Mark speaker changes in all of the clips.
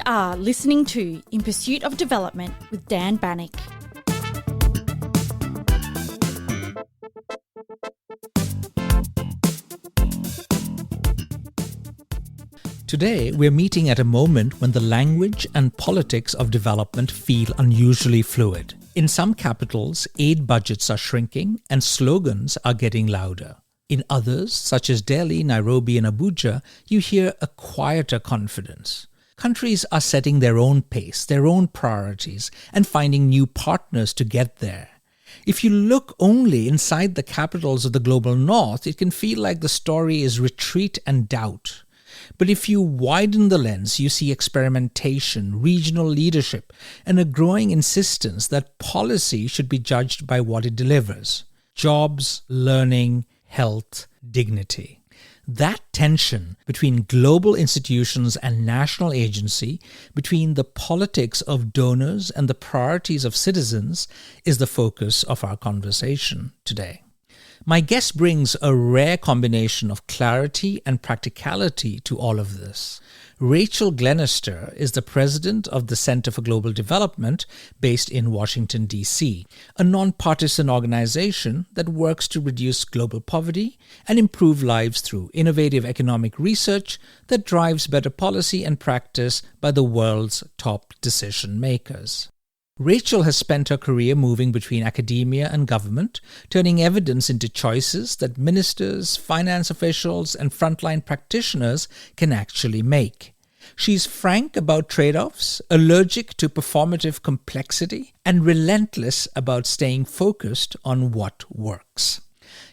Speaker 1: are listening to In Pursuit of Development with Dan Bannock.
Speaker 2: Today, we're meeting at a moment when the language and politics of development feel unusually fluid. In some capitals, aid budgets are shrinking and slogans are getting louder. In others, such as Delhi, Nairobi, and Abuja, you hear a quieter confidence. Countries are setting their own pace, their own priorities, and finding new partners to get there. If you look only inside the capitals of the global north, it can feel like the story is retreat and doubt. But if you widen the lens, you see experimentation, regional leadership, and a growing insistence that policy should be judged by what it delivers. Jobs, learning, health, dignity. That tension between global institutions and national agency, between the politics of donors and the priorities of citizens, is the focus of our conversation today. My guest brings a rare combination of clarity and practicality to all of this. Rachel Glenister is the president of the Center for Global Development based in Washington, D.C., a nonpartisan organization that works to reduce global poverty and improve lives through innovative economic research that drives better policy and practice by the world's top decision makers. Rachel has spent her career moving between academia and government, turning evidence into choices that ministers, finance officials, and frontline practitioners can actually make. She's frank about trade-offs, allergic to performative complexity, and relentless about staying focused on what works.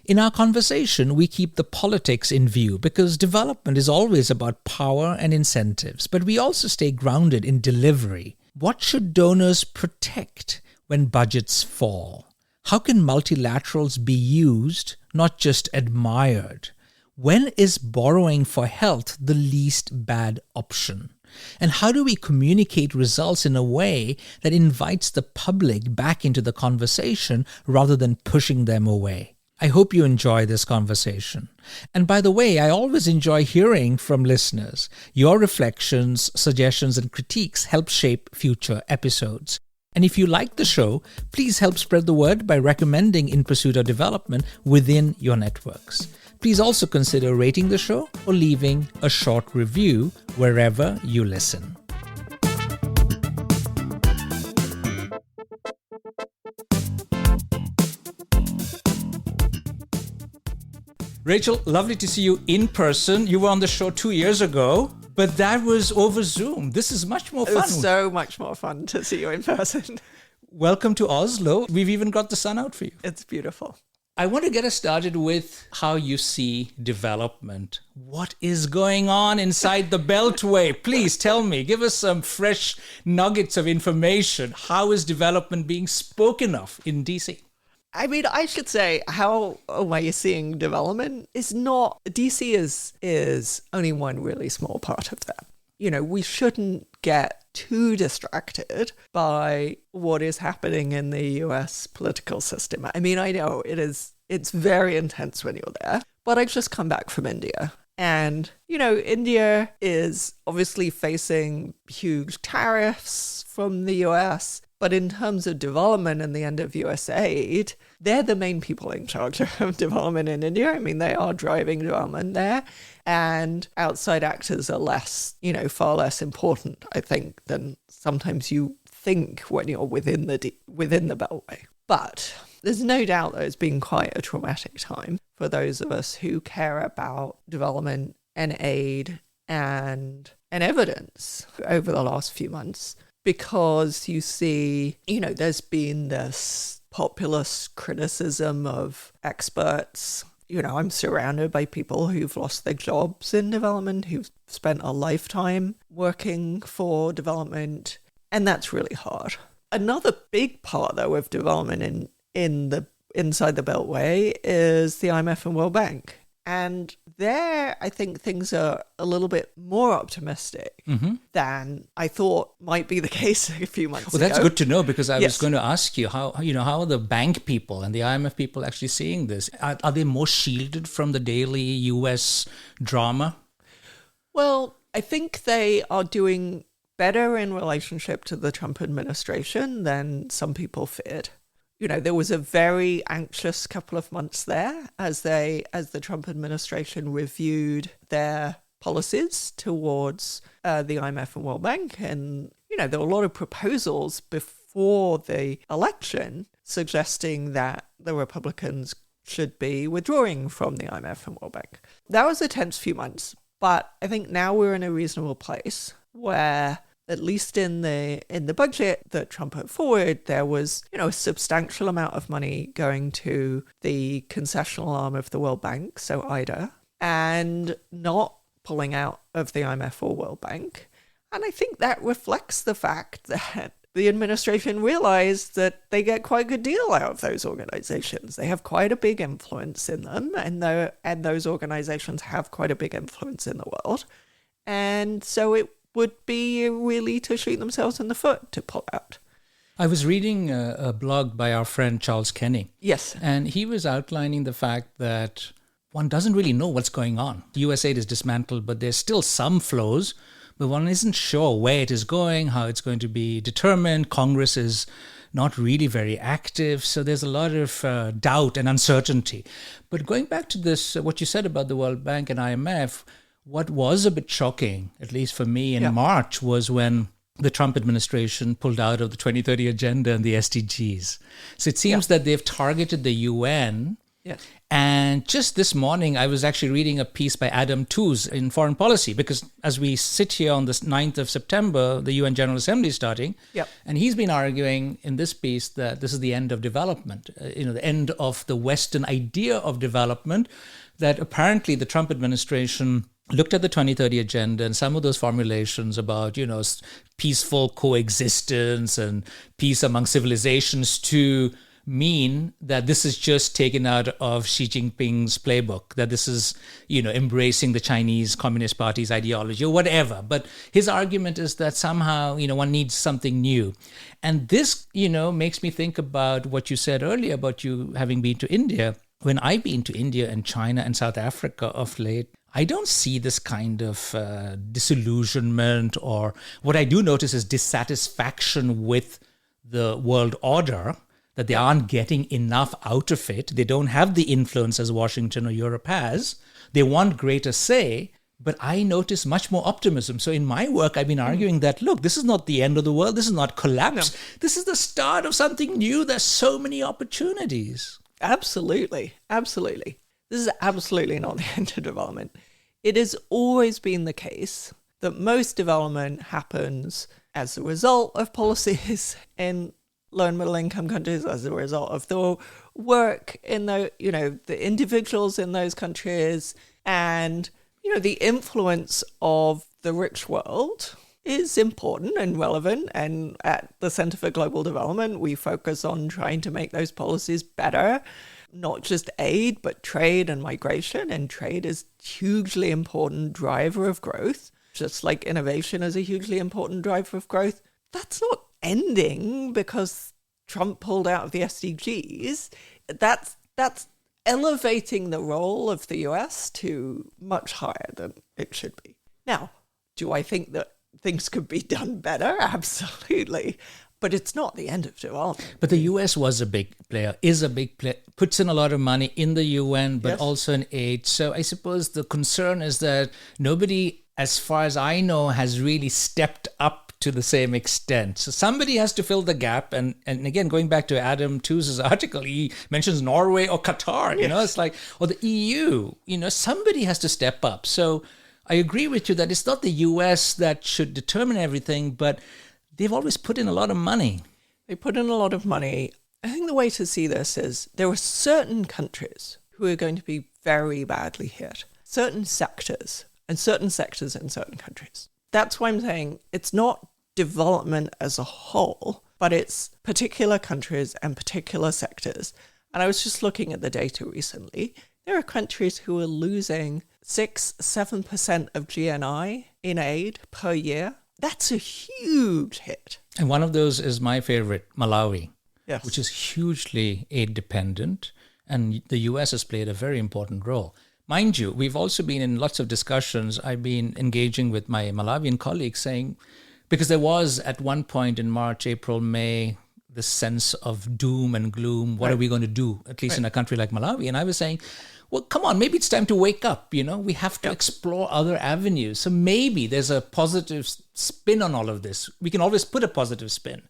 Speaker 2: In our conversation, we keep the politics in view because development is always about power and incentives, but we also stay grounded in delivery. What should donors protect when budgets fall? How can multilaterals be used, not just admired? When is borrowing for health the least bad option? And how do we communicate results in a way that invites the public back into the conversation rather than pushing them away? I hope you enjoy this conversation. And by the way, I always enjoy hearing from listeners. Your reflections, suggestions, and critiques help shape future episodes. And if you like the show, please help spread the word by recommending In Pursuit of Development within your networks. Please also consider rating the show or leaving a short review wherever you listen. Rachel, lovely to see you in person. You were on the show 2 years ago, but that was over Zoom. This is much more fun.
Speaker 3: It's so much more fun to see you in person.
Speaker 2: Welcome to Oslo. We've even got the sun out for you.
Speaker 3: It's beautiful.
Speaker 2: I want to get us started with how you see development. What is going on inside the Beltway? Please tell me. Give us some fresh nuggets of information. How is development being spoken of in DC?
Speaker 3: I mean, I should say how you're seeing development is not, DC is only one really small part of that. You know, we shouldn't get too distracted by what is happening in the US political system. I mean, I know it's very intense when you're there, but I've just come back from India. And, you know, India is obviously facing huge tariffs from the US. But in terms of development and the end of USAID, they're the main people in charge of development in India. I mean, they are driving development there. And outside actors are less, far less important, I think, than sometimes you think when you're within the Beltway. But there's no doubt that it's been quite a traumatic time for those of us who care about development and aid and evidence over the last few months. Because you see, there's been this populist criticism of experts. I'm surrounded by people who've lost their jobs in development, who've spent a lifetime working for development, and that's really hard. Another big part, though, of development inside the Beltway is the IMF and World Bank. And there, I think things are a little bit more optimistic than I thought might be the case a few months ago.
Speaker 2: Well, that's good to know because I was going to ask you how are the bank people and the IMF people actually seeing this? Are they more shielded from the daily US drama?
Speaker 3: Well, I think they are doing better in relationship to the Trump administration than some people feared. You know, there was a very anxious couple of months there as the Trump administration reviewed their policies towards the IMF and World Bank. And, you know, there were a lot of proposals before the election suggesting that the Republicans should be withdrawing from the IMF and World Bank. That was a tense few months, but I think now we're in a reasonable place where, at least in the budget that Trump put forward, there was, you know, a substantial amount of money going to the concessional arm of the World Bank, so IDA, and not pulling out of the IMF or World Bank. And I think that reflects the fact that the administration realized that they get quite a good deal out of those organizations. They have quite a big influence in them, and those organizations have quite a big influence in the world. And so it would be really to shoot themselves in the foot to pull out.
Speaker 2: I was reading a blog by our friend Charles Kenny.
Speaker 3: Yes.
Speaker 2: And he was outlining the fact that one doesn't really know what's going on. USAID is dismantled, but there's still some flows, but one isn't sure where it is going, how it's going to be determined. Congress is not really very active, so there's a lot of doubt and uncertainty. But going back to this, what you said about the World Bank and IMF, what was a bit shocking, at least for me in March, was when the Trump administration pulled out of the 2030 Agenda and the SDGs. So it seems that they've targeted the UN.
Speaker 3: Yes.
Speaker 2: And just this morning, I was actually reading a piece by Adam Tooze in Foreign Policy, because as we sit here on the 9th of September, the UN General Assembly is starting.
Speaker 3: Yep.
Speaker 2: And he's been arguing in this piece that this is the end of development, the end of the Western idea of development, that apparently the Trump administration looked at the 2030 Agenda and some of those formulations about, peaceful coexistence and peace among civilizations to mean that this is just taken out of Xi Jinping's playbook, that this is, embracing the Chinese Communist Party's ideology or whatever. But his argument is that somehow, one needs something new. And this, makes me think about what you said earlier about you having been to India. When I've been to India and China and South Africa of late, I don't see this kind of disillusionment, or what I do notice is dissatisfaction with the world order, that they aren't getting enough out of it. They don't have the influence as Washington or Europe has. They want greater say, but I notice much more optimism. So in my work, I've been arguing that, look, this is not the end of the world. This is not collapse. No. This is the start of something new. There's so many opportunities.
Speaker 3: Absolutely. Absolutely. This is absolutely not the end of development. It has always been the case that most development happens as a result of policies in low and middle income countries, as a result of the work in the individuals in those countries, and the influence of the rich world is important and relevant. And at the Center for Global Development, we focus on trying to make those policies better, not just aid, but trade and migration. And trade is a hugely important driver of growth, just like innovation is a hugely important driver of growth. That's not ending because Trump pulled out of the SDGs. That's elevating the role of the US to much higher than it should be. Now, do I think that things could be done better? Absolutely. But it's not the end of development.
Speaker 2: But the US was a big player, is a big player, puts in a lot of money in the UN, but also in aid. So I suppose the concern is that nobody, as far as I know, has really stepped up to the same extent. So somebody has to fill the gap. And again, going back to Adam Tooze's article, he mentions Norway or Qatar, it's like, or the EU, somebody has to step up. So I agree with you that it's not the US that should determine everything, but they've always put in a lot of money.
Speaker 3: They put in a lot of money. I think the way to see this is there are certain countries who are going to be very badly hit, certain sectors in certain countries. That's why I'm saying it's not development as a whole, but it's particular countries and particular sectors. And I was just looking at the data recently. There are countries who are losing 6-7% of GNI in aid per year. That's a huge hit.
Speaker 2: And one of those is my favorite, Malawi,
Speaker 3: yes,
Speaker 2: which is hugely aid dependent. And the US has played a very important role. Mind you, we've also been in lots of discussions. I've been engaging with my Malawian colleagues saying, Because there was at one point in March, April, May, this sense of doom and gloom. What are we going to do, at least in a country like Malawi? And I was saying, well, come on, maybe it's time to wake up. We have to explore other avenues. So maybe there's a positive spin on all of this. We can always put a positive spin.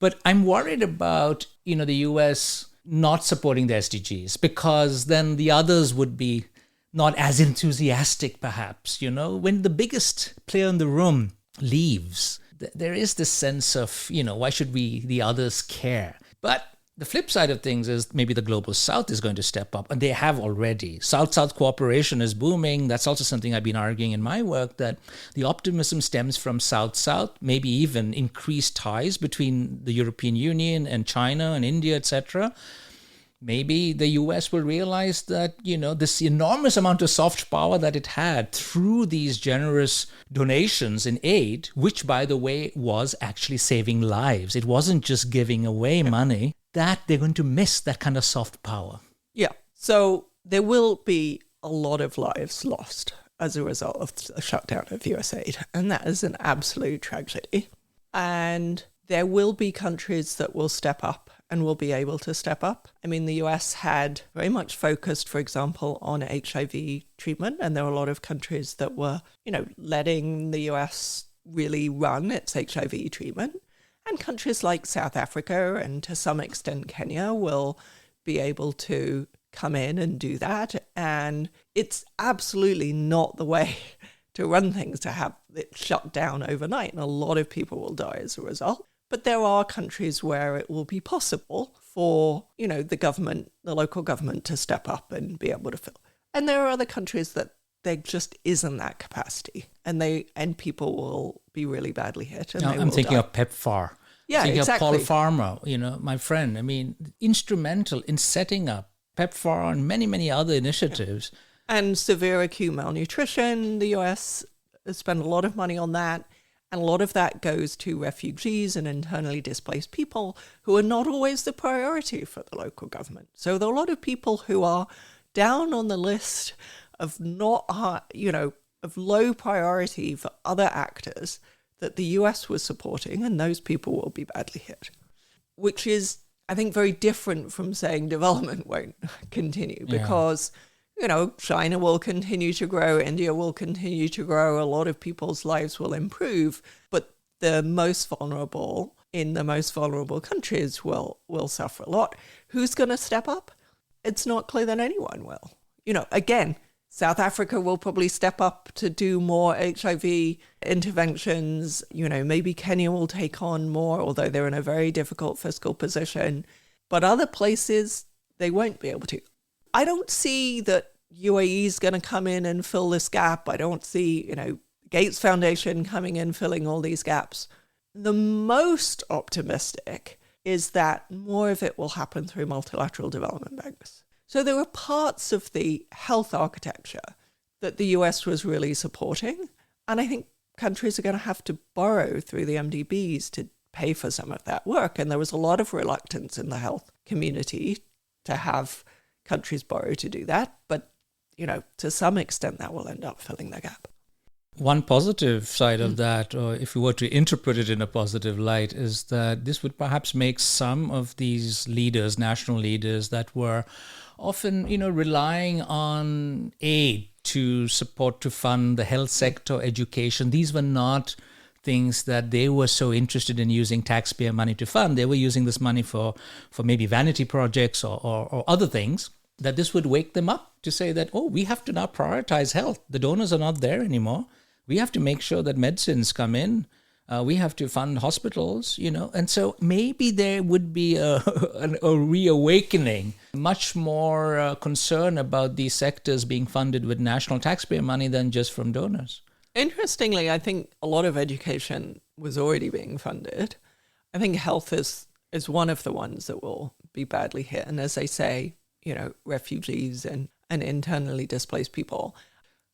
Speaker 2: But I'm worried about, the US not supporting the SDGs, because then the others would be not as enthusiastic, perhaps. When the biggest player in the room leaves, there is this sense of, why should the others care? But the flip side of things is maybe the global south is going to step up, and they have already. South-South cooperation is booming. That's also something I've been arguing in my work, that the optimism stems from South-South, maybe even increased ties between the European Union and China and India, etc. Maybe the US will realize that, this enormous amount of soft power that it had through these generous donations in aid, which, by the way, was actually saving lives. It wasn't just giving away money, that they're going to miss that kind of soft power.
Speaker 3: Yeah. So there will be a lot of lives lost as a result of the shutdown of USAID. And that is an absolute tragedy. And there will be countries that will step up and will be able to step up. I mean, the US had very much focused, for example, on HIV treatment. And there were a lot of countries that were, letting the US really run its HIV treatment. And countries like South Africa and to some extent Kenya will be able to come in and do that. And it's absolutely not the way to run things, to have it shut down overnight. And a lot of people will die as a result. But there are countries where it will be possible for, the government, the local government, to step up and be able to fill. And there are other countries that there just isn't that capacity, and people will be really badly hit. And
Speaker 2: I'm thinking of PEPFAR.
Speaker 3: Yeah,
Speaker 2: thinking
Speaker 3: exactly.
Speaker 2: of Paul Farmer, my friend. I mean, instrumental in setting up PEPFAR and many, many other initiatives.
Speaker 3: And severe acute malnutrition, the US has spent a lot of money on that. And a lot of that goes to refugees and internally displaced people who are not always the priority for the local government. So there are a lot of people who are down on the list of of low priority for other actors that the US was supporting, and those people will be badly hit, which is, I think, very different from saying development won't continue, because China will continue to grow, India will continue to grow, a lot of people's lives will improve, but the most vulnerable in the most vulnerable countries will suffer a lot. Who's going to step up? It's not clear that anyone will. Again, South Africa will probably step up to do more HIV interventions. Maybe Kenya will take on more, although they're in a very difficult fiscal position. But other places, they won't be able to. I don't see that UAE is going to come in and fill this gap. I don't see, Gates Foundation coming in, filling all these gaps. The most optimistic is that more of it will happen through multilateral development banks. So there were parts of the health architecture that the US was really supporting. And I think countries are going to have to borrow through the MDBs to pay for some of that work. And there was a lot of reluctance in the health community to have countries borrow to do that. But, to some extent, that will end up filling the gap.
Speaker 2: One positive side of that, or if we were to interpret it in a positive light, is that this would perhaps make some of these leaders, national leaders that were often, relying on aid to support, to fund the health sector, education. These were not things that they were so interested in using taxpayer money to fund. They were using this money for maybe vanity projects or other things, that this would wake them up to say that, we have to now prioritize health. The donors are not there anymore. We have to make sure that medicines come in. We have to fund hospitals, And so maybe there would be a reawakening, much more concern about these sectors being funded with national taxpayer money than just from donors.
Speaker 3: Interestingly, I think a lot of education was already being funded. I think health is one of the ones that will be badly hit. And as I say, refugees and internally displaced people.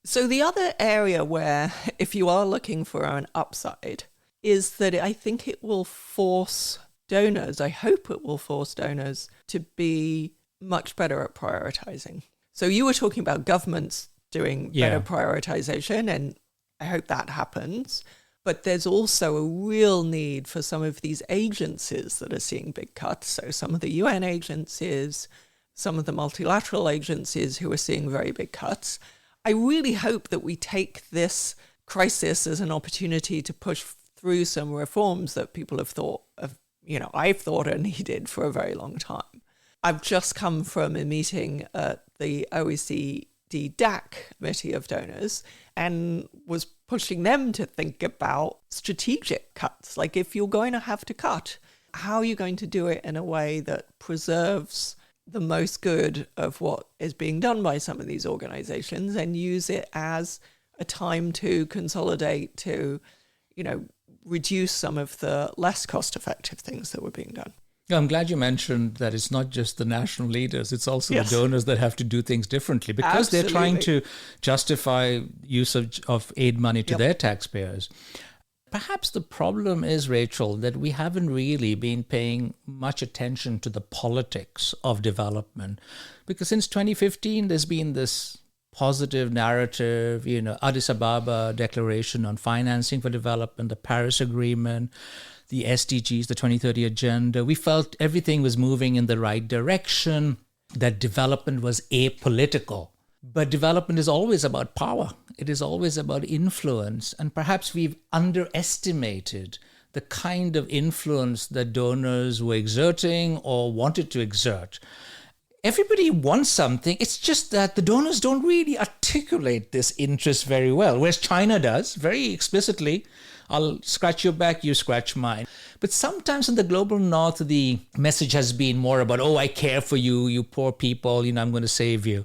Speaker 3: So the other area where, if you are looking for an upside, is that I think it will force donors, I hope it will force donors to be much better at prioritizing. So you were talking about governments doing better prioritization, and I hope that happens. But there's also a real need for some of these agencies that are seeing big cuts. So some of the UN agencies, some of the multilateral agencies who are seeing very big cuts. I really hope that we take this crisis as an opportunity to push through some reforms that people have thought of, I've thought are needed for a very long time. I've just come from a meeting at the OECD DAC Committee of Donors and was pushing them to think about strategic cuts. Like, if you're going to have to cut, how are you going to do it in a way that preserves the most good of what is being done by some of these organizations and use it as a time to consolidate, to, reduce some of the less cost-effective things that were being done.
Speaker 2: I'm glad you mentioned that it's not just the national leaders, it's also
Speaker 3: Yes.
Speaker 2: the donors that have to do things differently because they're trying to justify usage of aid money to their taxpayers. Perhaps the problem is, Rachel, that we haven't really been paying much attention to the politics of development, because since 2015, there's been this positive narrative, Addis Ababa Declaration on Financing for Development, the Paris Agreement, the SDGs, the 2030 Agenda. We felt everything was moving in the right direction, that development was apolitical. But development is always about power. It is always about influence. And perhaps we've underestimated the kind of influence that donors were exerting or wanted to exert. Everybody wants something. It's just that the donors don't really articulate this interest very well, whereas China does very explicitly. I'll scratch your back, you scratch mine. But sometimes in the global north, the message has been more about, I care for you, you poor people, I'm going to save you.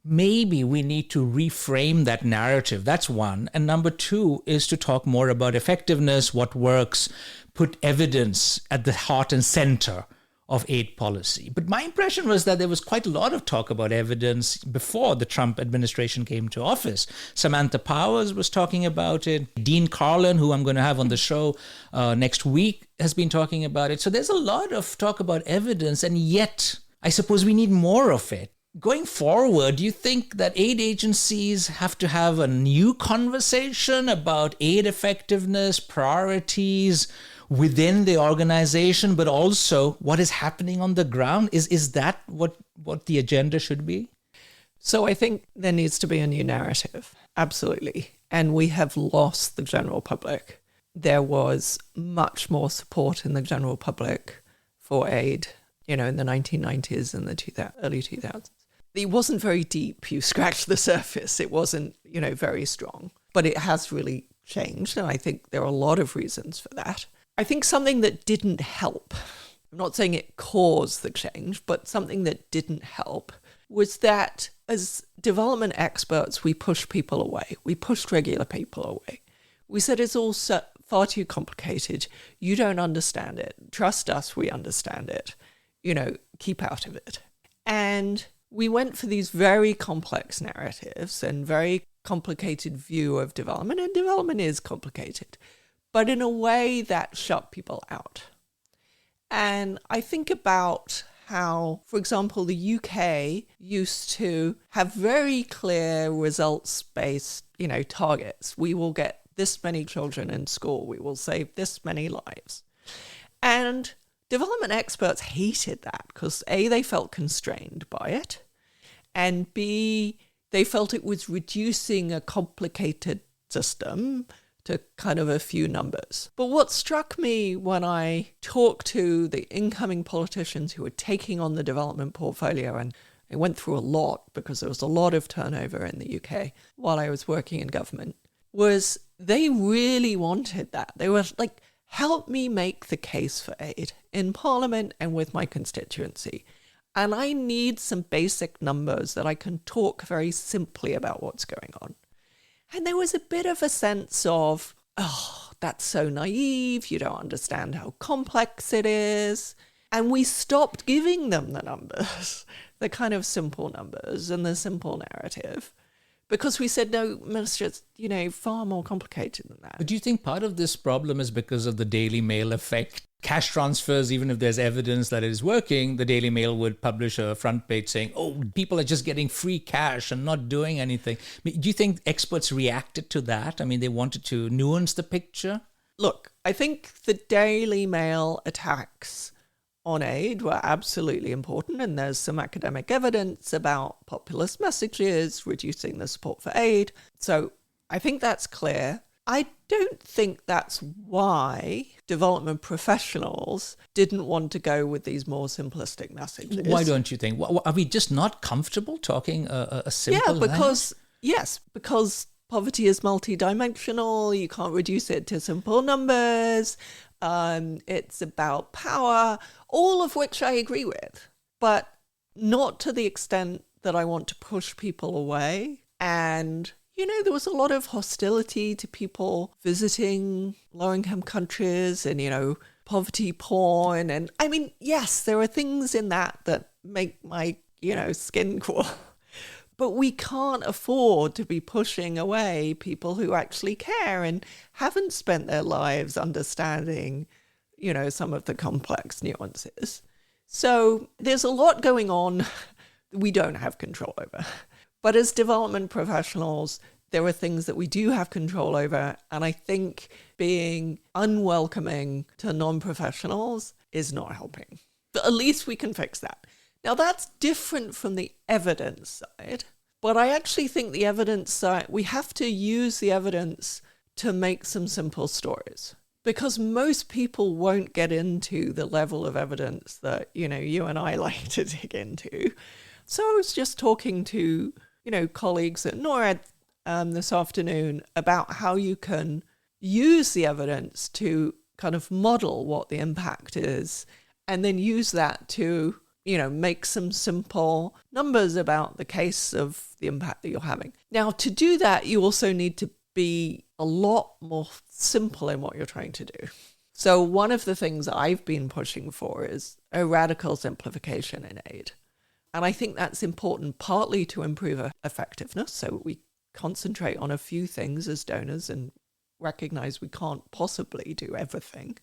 Speaker 2: Maybe we need to reframe that narrative. That's one. And number two is to talk more about effectiveness, what works, put evidence at the heart and center of aid policy. But my impression was that there was quite a lot of talk about evidence before the Trump administration came to office. Samantha Powers was talking about it. Dean Carlin, who I'm going to have on the show next week, has been talking about it. So there's a lot of talk about evidence, and yet I suppose we need more of it. Going forward, do you think that aid agencies have to have a new conversation about aid effectiveness, priorities within the organization, but also what is happening on the ground? Is that what the agenda should be?
Speaker 3: So I think there needs to be a new narrative. Absolutely. And we have lost the general public. There was much more support in the general public for aid, in the 1990s and the early 2000s. It wasn't very deep. You scratched the surface. It wasn't, very strong. But it has really changed. And I think there are a lot of reasons for that. I think something that didn't help, I'm not saying it caused the change, but something that didn't help was that as development experts, we pushed people away. We pushed regular people away. We said it's all far too complicated. You don't understand it. Trust us, we understand it. Keep out of it. And we went for these very complex narratives and very complicated view of development, and development is complicated, but in a way that shut people out. And I think about how, for example, the UK used to have very clear results-based, targets. We will get this many children in school. We will save this many lives. And development experts hated that because A, they felt constrained by it, and B, they felt it was reducing a complicated system to kind of a few numbers. But what struck me when I talked to the incoming politicians who were taking on the development portfolio, and I went through a lot because there was a lot of turnover in the UK while I was working in government, was they really wanted that. They were like, help me make the case for aid in Parliament and with my constituency. And I need some basic numbers that I can talk very simply about what's going on. And there was a bit of a sense of, that's so naive. You don't understand how complex it is. And we stopped giving them the numbers, the kind of simple numbers and the simple narrative, because we said, no, Minister, it's, far more complicated than that.
Speaker 2: But do you think part of this problem is because of the Daily Mail effect? cash transfers, even if there's evidence that it is working, the Daily Mail would publish a front page saying, oh, people are just getting free cash and not doing anything. I mean, do you think experts reacted to that? I mean, they wanted to nuance the picture?
Speaker 3: Look, I think the Daily Mail attacks on aid were absolutely important, and there's some academic evidence about populist messages reducing the support for aid. So I think that's clear. I don't think that's why development professionals didn't want to go with these more simplistic messages.
Speaker 2: Why don't you think? Are we just not comfortable talking a simple language?
Speaker 3: Because poverty is multidimensional. You can't reduce it to simple numbers. It's about power, all of which I agree with, but not to the extent that I want to push people away. And there was a lot of hostility to people visiting low-income countries and, poverty porn. And I mean, yes, there are things in that make my, skin crawl. But we can't afford to be pushing away people who actually care and haven't spent their lives understanding, some of the complex nuances. So there's a lot going on we don't have control over. But as development professionals, there are things that we do have control over. And I think being unwelcoming to non-professionals is not helping. But at least we can fix that. Now, that's different from the evidence side. But I actually think the evidence side, we have to use the evidence to make some simple stories. Because most people won't get into the level of evidence that, you and I like to dig into. So I was just talking to, colleagues at NORAD this afternoon about how you can use the evidence to kind of model what the impact is and then use that to, make some simple numbers about the case of the impact that you're having. Now, to do that, you also need to be a lot more simple in what you're trying to do. So one of the things I've been pushing for is a radical simplification in aid. And I think that's important partly to improve effectiveness. So we concentrate on a few things as donors and recognize we can't possibly do everything.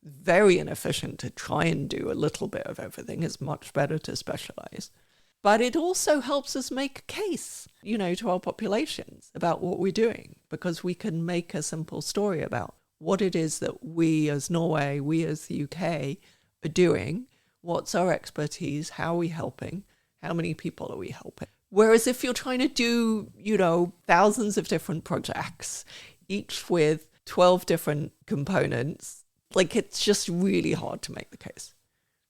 Speaker 3: Very inefficient to try and do a little bit of everything. It's much better to specialize. But it also helps us make a case, to our populations about what we're doing, because we can make a simple story about what it is that we as Norway, we as the UK are doing, what's our expertise, how are we helping, how many people are we helping. Whereas if you're trying to do, thousands of different projects, each with 12 different components, it's just really hard to make the case.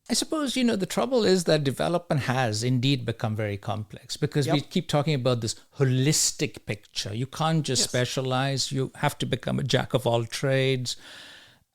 Speaker 2: I suppose, the trouble is that development has indeed become very complex because we keep talking about this holistic picture. You can't just specialize. You have to become a jack of all trades.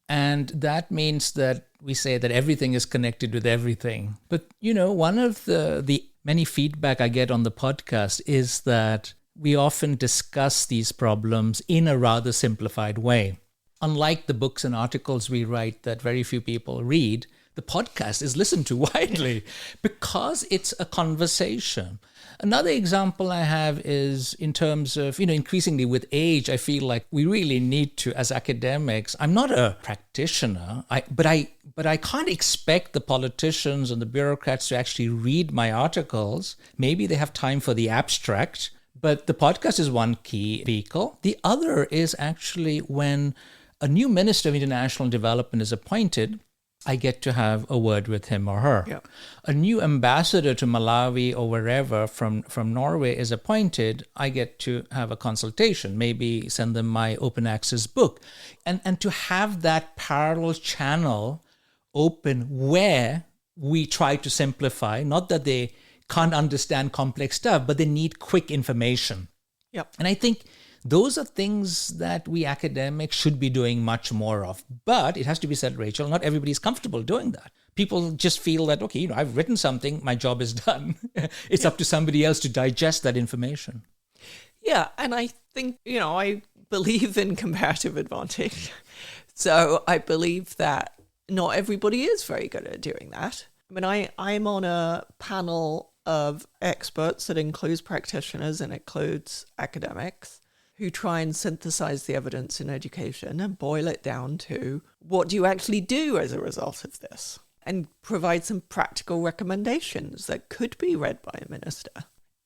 Speaker 2: And that means that we say that everything is connected with everything. But, one of the many feedback I get on the podcast is that we often discuss these problems in a rather simplified way. Unlike the books and articles we write that very few people read, the podcast is listened to widely because it's a conversation. Another example I have is in terms of, increasingly with age, I feel like we really need to, as academics, I'm not a practitioner, but I can't expect the politicians and the bureaucrats to actually read my articles. Maybe they have time for the abstract, but the podcast is one key vehicle. The other is actually when a new Minister of International Development is appointed, I get to have a word with him or her.
Speaker 3: Yeah.
Speaker 2: A new ambassador to Malawi or wherever from Norway is appointed, I get to have a consultation, maybe send them my open access book. And to have that parallel channel open where we try to simplify, not that they can't understand complex stuff, but they need quick information.
Speaker 3: Yep.
Speaker 2: And I think those are things that we academics should be doing much more of. But it has to be said, Rachel, not everybody is comfortable doing that. People just feel that, okay, I've written something, my job is done. It's up to somebody else to digest that information.
Speaker 3: Yeah, and I think, I believe in comparative advantage. So I believe that not everybody is very good at doing that. I mean, I'm on a panel of experts that includes practitioners and includes academics. who try and synthesize the evidence in education and boil it down to what do you actually do as a result of this, and provide some practical recommendations that could be read by a minister.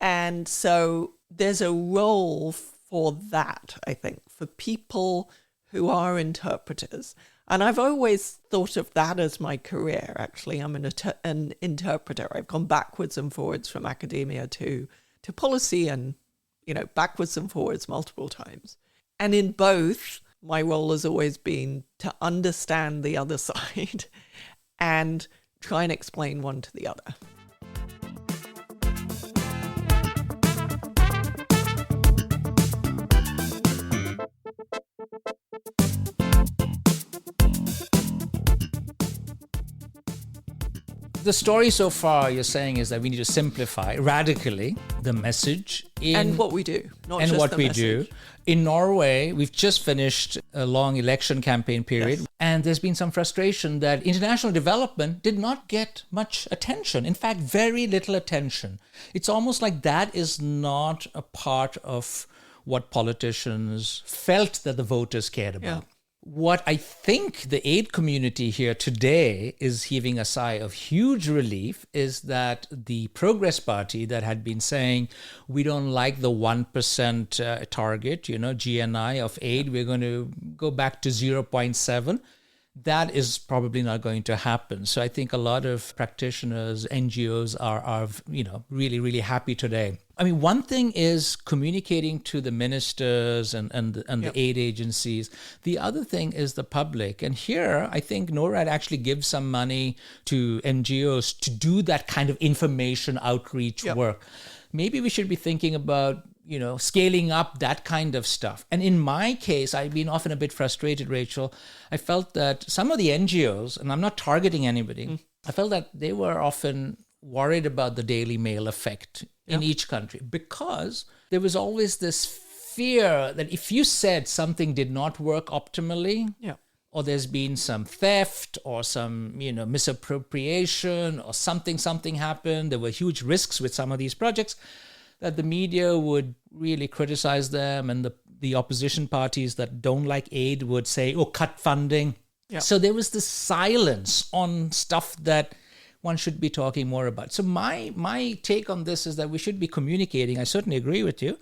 Speaker 3: And so there's a role for that, I think, for people who are interpreters. And I've always thought of that as my career, actually. I'm an interpreter. I've gone backwards and forwards from academia to policy and, backwards and forwards multiple times. And in both, my role has always been to understand the other side and try and explain one to the other.
Speaker 2: The story so far, you're saying, is that we need to simplify radically the message
Speaker 3: and what we do, not
Speaker 2: and
Speaker 3: just
Speaker 2: what
Speaker 3: the
Speaker 2: we
Speaker 3: message.
Speaker 2: do. In Norway, we've just finished a long election campaign period,
Speaker 3: Yes.
Speaker 2: and there's been some frustration that international development did not get much attention. In fact, very little attention. It's almost like that is not a part of what politicians felt that the voters cared about.
Speaker 3: Yeah.
Speaker 2: What I think the aid community here today is heaving a sigh of huge relief is that the Progress Party that had been saying, we don't like the 1% target, GNI of aid, we're going to go back to 0.7. That is probably not going to happen. So I think a lot of practitioners, NGOs are really, really happy today. I mean, one thing is communicating to the ministers and the aid agencies. The other thing is the public. And here, I think NORAD actually gives some money to NGOs to do that kind of information outreach work. Maybe we should be thinking about scaling up that kind of stuff. And in my case, I've been often a bit frustrated, Rachel. I felt that some of the NGOs, and I'm not targeting anybody, I felt that they were often worried about the Daily Mail effect in each country, because there was always this fear that if you said something did not work optimally, or there's been some theft or some, misappropriation or something happened, there were huge risks with some of these projects, that the media would really criticize them, and the opposition parties that don't like aid would say, cut funding. Yeah. So there was this silence on stuff that one should be talking more about. So my take on this is that we should be communicating. I certainly agree with you,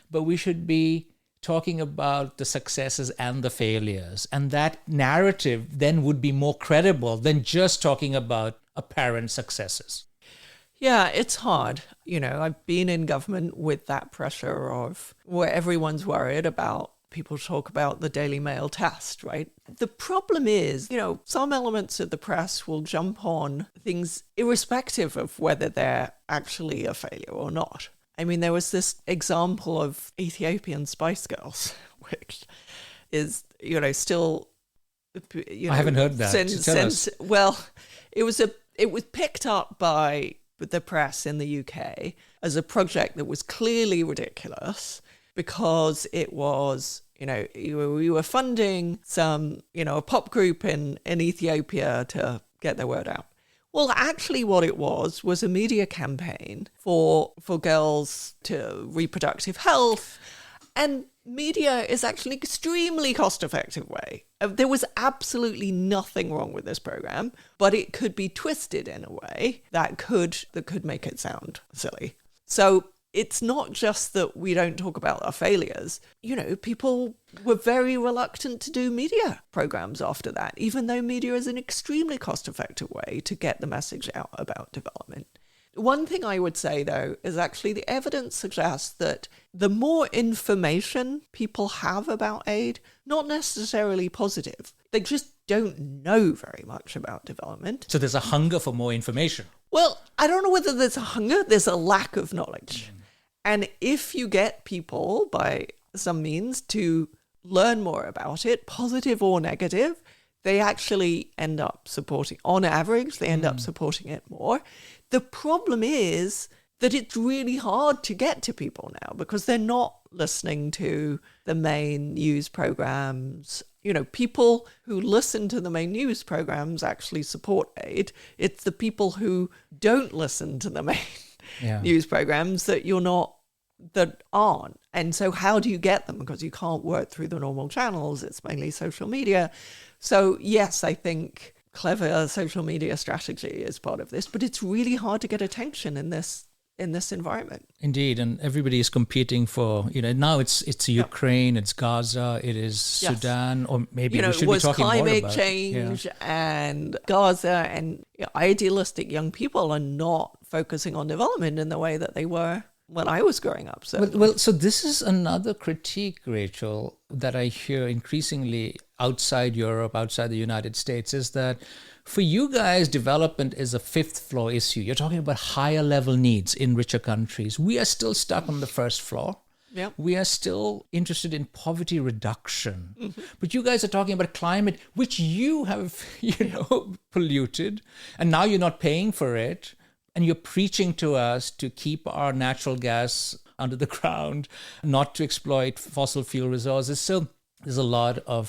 Speaker 2: but we should be talking about the successes and the failures. And that narrative then would be more credible than just talking about apparent successes.
Speaker 3: Yeah, it's hard. I've been in government with that pressure of where everyone's worried about people talk about the Daily Mail test, right? The problem is, some elements of the press will jump on things irrespective of whether they're actually a failure or not. I mean, there was this example of Ethiopian Spice Girls, which is, still...
Speaker 2: I haven't heard that.
Speaker 3: Well, it was picked up by the press in the UK as a project that was clearly ridiculous because it was, we were funding some, a pop group in Ethiopia to get their word out. Well, actually what it was a media campaign for girls to reproductive health, and media is actually an extremely cost-effective way. There was absolutely nothing wrong with this program, but it could be twisted in a way that could make it sound silly. So it's not just that we don't talk about our failures. People were very reluctant to do media programs after that, even though media is an extremely cost-effective way to get the message out about development. One thing I would say, though, is actually the evidence suggests that the more information people have about aid, not necessarily positive, they just don't know very much about development.
Speaker 2: So there's a hunger for more information.
Speaker 3: Well, I don't know whether there's a hunger, there's a lack of knowledge. And if you get people by some means to learn more about it, positive or negative, they actually end up supporting, on average, they end up supporting it more. The problem is that it's really hard to get to people now because they're not listening to the main news programs. People who listen to the main news programs actually support aid. It's the people who don't listen to the main news programs that you're not that aren't. And so how do you get them? Because you can't work through the normal channels. It's mainly social media. So yes, I think clever social media strategy is part of this, but it's really hard to get attention in this environment.
Speaker 2: Indeed, and everybody is competing for, now it's Ukraine, it's Gaza, it is Sudan, or maybe we should be talking more about
Speaker 3: climate change and Gaza, and idealistic young people are not focusing on development in the way that they were when I was growing up. So
Speaker 2: so this is another critique, Rachel, that I hear increasingly outside Europe, outside the United States, is that for you guys, development is a fifth floor issue. You're talking about higher level needs in richer countries. We are still stuck on the first floor.
Speaker 3: Yep.
Speaker 2: We are still interested in poverty reduction. Mm-hmm. But you guys are talking about climate, which you have, polluted, and now you're not paying for it. And you're preaching to us to keep our natural gas under the ground, not to exploit fossil fuel resources. So there's a lot of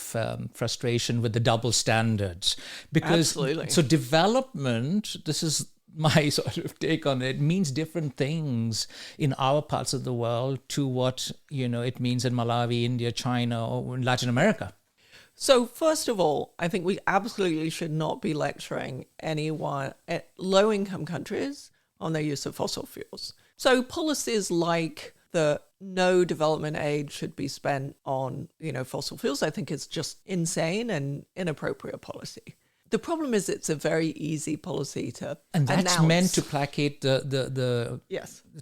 Speaker 2: frustration with the double standards. Because,
Speaker 3: absolutely.
Speaker 2: So development, this is my sort of take on it, means different things in our parts of the world to what, it means in Malawi, India, China, or in Latin America.
Speaker 3: So first of all, I think we absolutely should not be lecturing anyone at low-income countries on their use of fossil fuels. So policies like the no development aid should be spent on, fossil fuels, I think is just insane and inappropriate policy. The problem is it's a very easy policy to
Speaker 2: and that's
Speaker 3: announce.
Speaker 2: Meant to placate the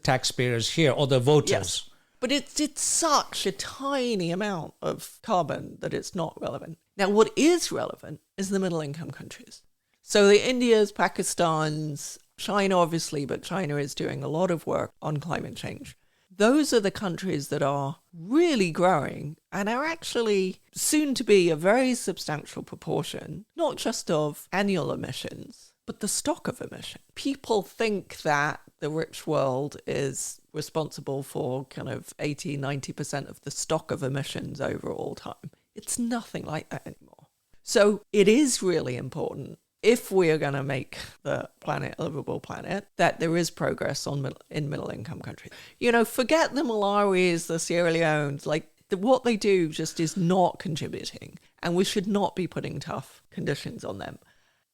Speaker 2: taxpayers here or the voters.
Speaker 3: Yes. But it's such a tiny amount of carbon that it's not relevant. Now, what is relevant is the middle-income countries. So the Indias, Pakistans, China, obviously, but China is doing a lot of work on climate change. Those are the countries that are really growing and are actually soon to be a very substantial proportion, not just of annual emissions, but the stock of emission. People think that the rich world is responsible for kind of 80, 90% of the stock of emissions over all time. It's nothing like that anymore. So it is really important, if we are going to make the planet a livable planet, that there is progress in middle-income countries. Forget the Malawis, the Sierra Leones, what they do just is not contributing, and we should not be putting tough conditions on them.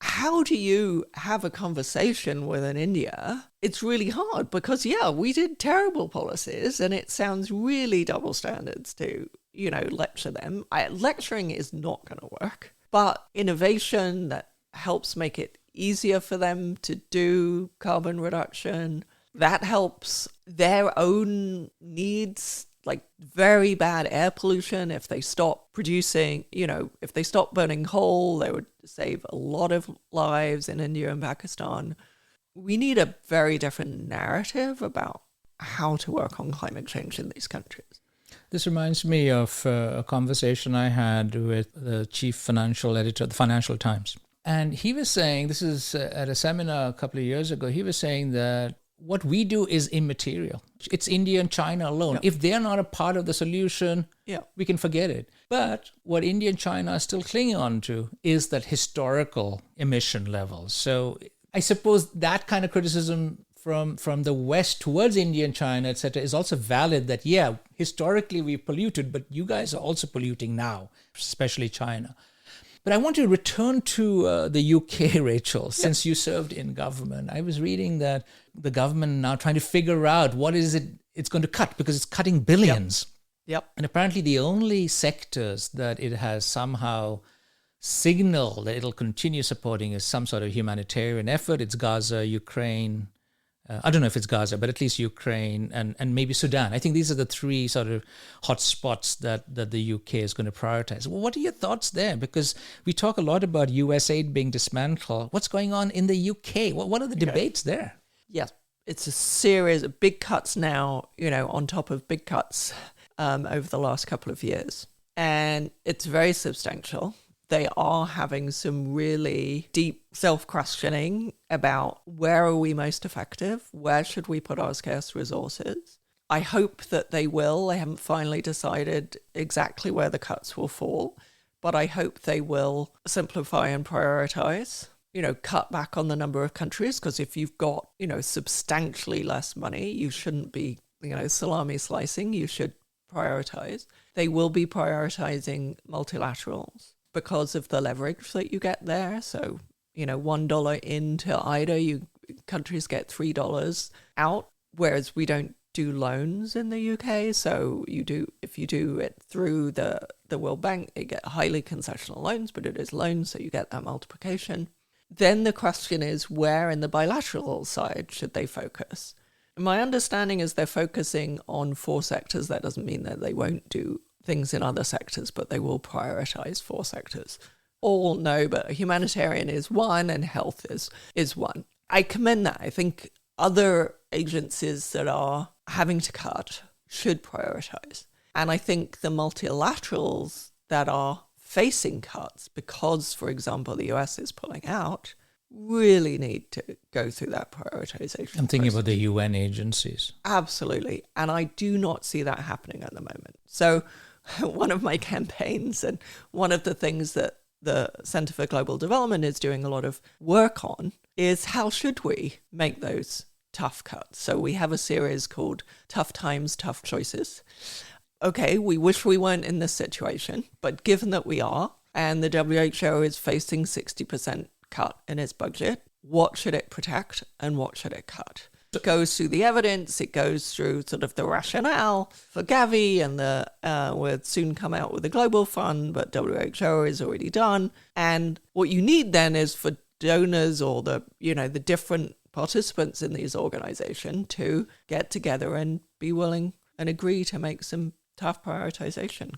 Speaker 3: How do you have a conversation with an India? It's really hard because, we did terrible policies and it sounds really double standards to, lecture them. Lecturing is not going to work, but innovation that helps make it easier for them to do carbon reduction, that helps their own needs, like very bad air pollution. If they stop producing, if they stop burning coal, they would save a lot of lives in India and Pakistan. We need a very different narrative about how to work on climate change in these countries.
Speaker 2: This reminds me of a conversation I had with the chief financial editor of the Financial Times. And he was saying, this is at a seminar a couple of years ago, he was saying that what we do is immaterial. It's India and China alone. Yeah. If they're not a part of the solution, we can forget it. But what India and China are still clinging on to is that historical emission levels. So I suppose that kind of criticism from the West towards India and China, etc., is also valid that, historically we polluted, but you guys are also polluting now, especially China. But I want to return to the UK, Rachel, since you served in government. I was reading that the government now trying to figure out what is it's going to cut, because it's cutting billions.
Speaker 3: Yep.
Speaker 2: And apparently the only sectors that it has somehow signaled that it'll continue supporting is some sort of humanitarian effort. It's Gaza, Ukraine. I don't know if it's Gaza, but at least Ukraine and maybe Sudan. I think these are the three sort of hot spots that the UK is going to prioritize. Well, what are your thoughts there? Because we talk a lot about USAID being dismantled. What's going on in the UK? What are the debates there?
Speaker 3: Yes, it's a series of big cuts now, on top of big cuts over the last couple of years. And it's very substantial. They are having some really deep self-questioning about where are we most effective? Where should we put our scarce resources? I hope that they will. They haven't finally decided exactly where the cuts will fall, but I hope they will simplify and prioritize, cut back on the number of countries, because if you've got, substantially less money, you shouldn't be salami slicing, you should prioritize. They will be prioritizing multilaterals because of the leverage that you get there. So, $1 into IDA, countries get $3 out, whereas we don't do loans in the UK. So if you do it through the World Bank, you get highly concessional loans, but it is loans, so you get that multiplication. Then the question is, where in the bilateral side should they focus? My understanding is they're focusing on 4 sectors. That doesn't mean that they won't do things in other sectors, but they will prioritize 4 sectors. All know, but humanitarian is one and health is one. I commend that. I think other agencies that are having to cut should prioritize. And I think the multilaterals that are facing cuts because, for example, the US is pulling out, really need to go through that prioritization.
Speaker 2: I'm thinking
Speaker 3: process.
Speaker 2: about the UN agencies.
Speaker 3: Absolutely. And I do not see that happening at the moment. So one of my campaigns and one of the things that the Center for Global Development is doing a lot of work on is how should we make those tough cuts? So we have a series called Tough Times, Tough Choices. Okay, we wish we weren't in this situation, but given that we are, and the WHO is facing 60% cut in its budget, what should it protect and what should it cut? It goes through the evidence, it goes through sort of the rationale for Gavi, and we'll soon come out with a global fund, but WHO is already done. And what you need then is for donors or the different participants in these organizations to get together and be willing and agree to make some tough prioritization.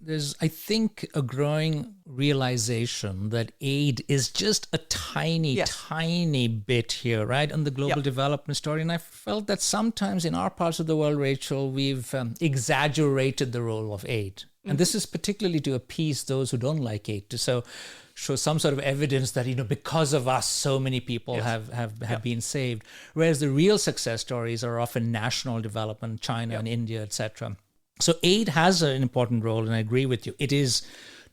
Speaker 2: There's, I think, a growing realization that aid is just a tiny bit here, right, on the global development story. And I felt that sometimes in our parts of the world, Rachel, we've exaggerated the role of aid. And this is particularly to appease those who don't like aid, to show some sort of evidence that, because of us, so many people have been saved. Whereas the real success stories are often national development, China and India, etc. So aid has an important role, and I agree with you. It is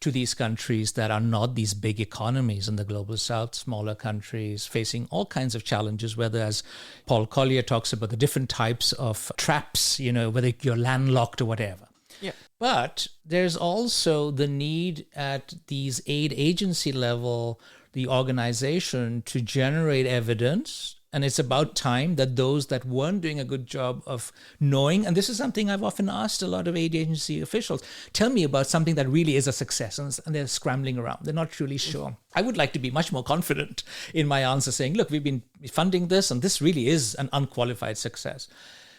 Speaker 2: to these countries that are not these big economies in the global south, smaller countries facing all kinds of challenges, whether, as Paul Collier talks about, the different types of traps, whether you're landlocked or whatever.
Speaker 3: Yeah.
Speaker 2: But there's also the need at these aid agency level, the organization, to generate evidence. And it's about time that those that weren't doing a good job of knowing, and this is something I've often asked a lot of aid agency officials, tell me about something that really is a success, and they're scrambling around. They're not really sure. I would like to be much more confident in my answer, saying, look, we've been funding this, and this really is an unqualified success.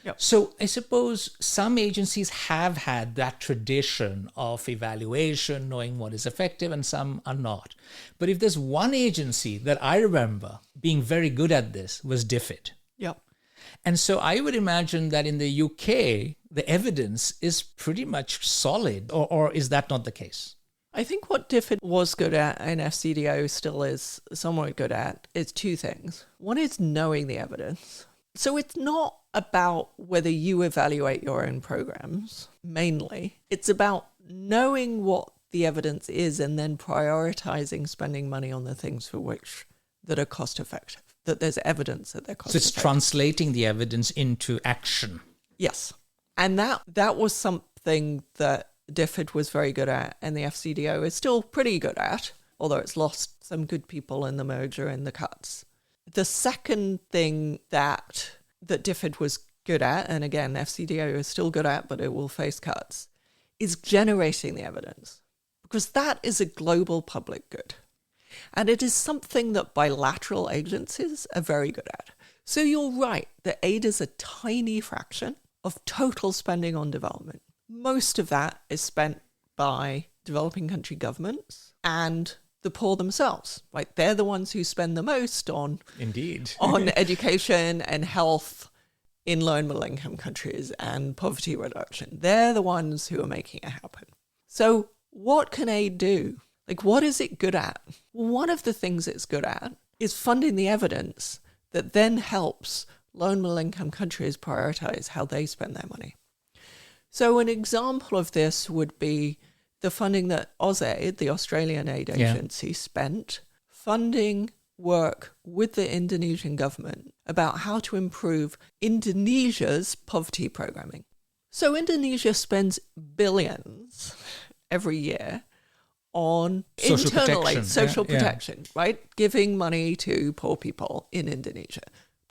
Speaker 3: Yep.
Speaker 2: So I suppose some agencies have had that tradition of evaluation, knowing what is effective, and some are not. But if there's one agency that I remember being very good at this, was DFID.
Speaker 3: Yep.
Speaker 2: And so I would imagine that in the UK, the evidence is pretty much solid, or is that not the case?
Speaker 3: I think what DFID was good at, and FCDO still is somewhat good at, is 2 things. One is knowing the evidence. So it's not about whether you evaluate your own programs, mainly. It's about knowing what the evidence is and then prioritizing spending money on the things for which that are cost effective, that there's evidence that they're cost effective.
Speaker 2: So it's translating the evidence into action.
Speaker 3: Yes. And that was something that DFID was very good at, and the FCDO is still pretty good at, although it's lost some good people in the merger and the cuts. The second thing that DFID was good at, and again, FCDO is still good at, but it will face cuts, is generating the evidence. Because that is a global public good. And it is something that bilateral agencies are very good at. So you're right, that aid is a tiny fraction of total spending on development. Most of that is spent by developing country governments and the poor themselves. Right? They're the ones who spend the most on education and health in low and middle income countries and poverty reduction. They're the ones who are making it happen. So what can aid do? Like, what is it good at? Well, one of the things it's good at is funding the evidence that then helps low and middle income countries prioritize how they spend their money. So an example of this would be the funding that AusAid, the Australian aid agency, spent funding work with the Indonesian government about how to improve Indonesia's poverty programming. So Indonesia spends billions every year on
Speaker 2: Social
Speaker 3: protection, right? Giving money to poor people in Indonesia.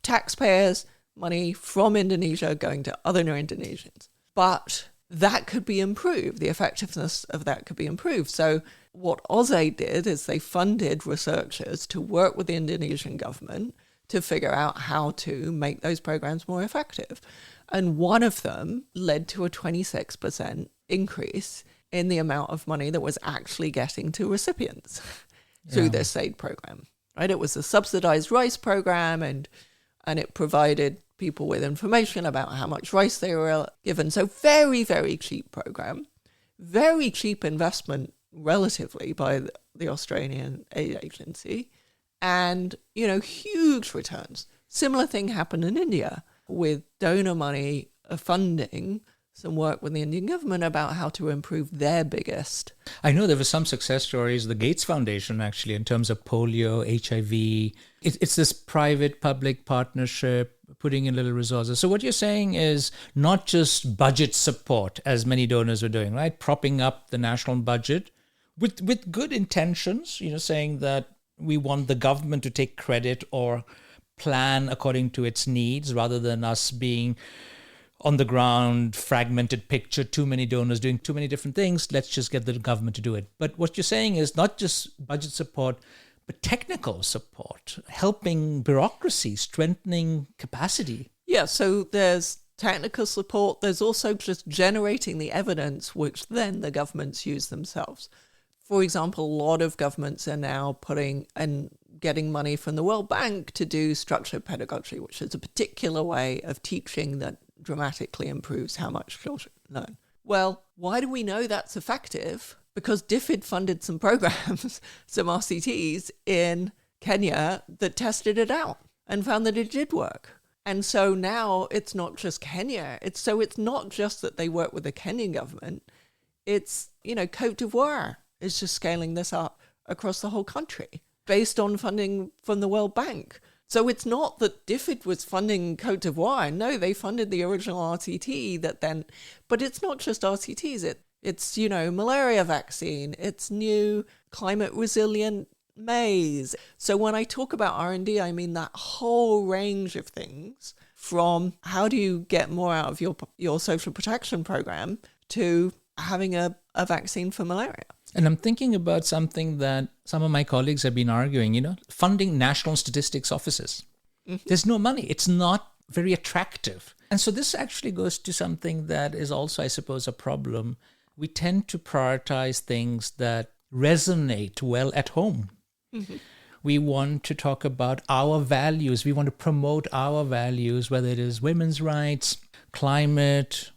Speaker 3: Taxpayers, money from Indonesia going to other Indonesians. But that could be improved. The effectiveness of that could be improved. So what USAID did is they funded researchers to work with the Indonesian government to figure out how to make those programs more effective. And one of them led to a 26% increase in the amount of money that was actually getting to recipients through this aid program. Right? It was a subsidized rice program, and it provided people with information about how much rice they were given. So very, very cheap program, very cheap investment relatively by the Australian aid agency, and, huge returns. Similar thing happened in India with donor money funding some work with the Indian government about how to improve their biggest.
Speaker 2: I know there were some success stories, the Gates Foundation actually, in terms of polio, HIV. It's this private-public partnership, putting in little resources. So what you're saying is not just budget support, as many donors are doing, right? Propping up the national budget with good intentions, saying that we want the government to take credit or plan according to its needs rather than us being on the ground, fragmented picture, too many donors doing too many different things. Let's just get the government to do it. But what you're saying is not just budget support, but technical support, helping bureaucracy, strengthening capacity.
Speaker 3: Yeah, so there's technical support. There's also just generating the evidence, which then the governments use themselves. For example, a lot of governments are now putting and getting money from the World Bank to do structured pedagogy, which is a particular way of teaching that dramatically improves how much children learn. Well, why do we know that's effective? Because DFID funded some programs, some RCTs in Kenya that tested it out and found that it did work. And so now it's not just Kenya. It's not just that they work with the Kenyan government. It's, Cote d'Ivoire is just scaling this up across the whole country based on funding from the World Bank. So it's not that DFID was funding Cote d'Ivoire. No, they funded the original RCT but it's not just RCTs. It's malaria vaccine. It's new climate resilient maize. So when I talk about R&D, I mean that whole range of things, from how do you get more out of your social protection program to having a vaccine for malaria.
Speaker 2: And I'm thinking about something that some of my colleagues have been arguing, funding national statistics offices. Mm-hmm. There's no money. It's not very attractive. And so this actually goes to something that is also, I suppose, a problem. We tend to prioritize things that resonate well at home. Mm-hmm. We want to talk about our values. We want to promote our values, whether it is women's rights, climate,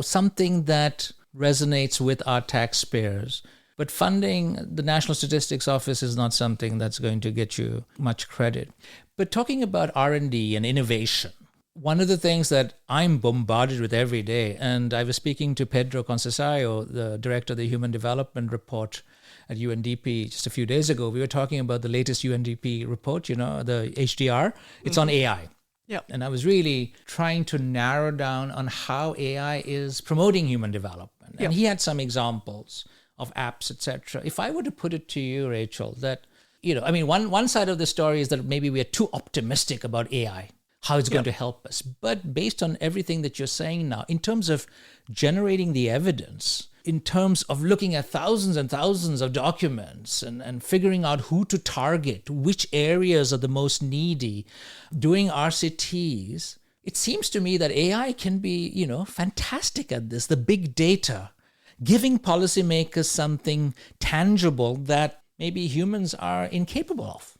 Speaker 2: something that resonates with our taxpayers. But funding the National Statistics Office is not something that's going to get you much credit. But talking about R&D and innovation, one of the things that I'm bombarded with every day, and I was speaking to Pedro Conceição, the director of the Human Development Report at UNDP just a few days ago. We were talking about the latest UNDP report, the HDR. It's on AI.
Speaker 3: Yeah.
Speaker 2: And I was really trying to narrow down on how AI is promoting human development. And he had some examples of apps, etc. If I were to put it to you, Rachel, that, one side of the story is that maybe we are too optimistic about AI, how it's going to help us. But based on everything that you're saying now, in terms of generating the evidence, in terms of looking at thousands and thousands of documents and figuring out who to target, which areas are the most needy, doing RCTs, it seems to me that AI can be, fantastic at this, the big data, giving policymakers something tangible that maybe humans are incapable of.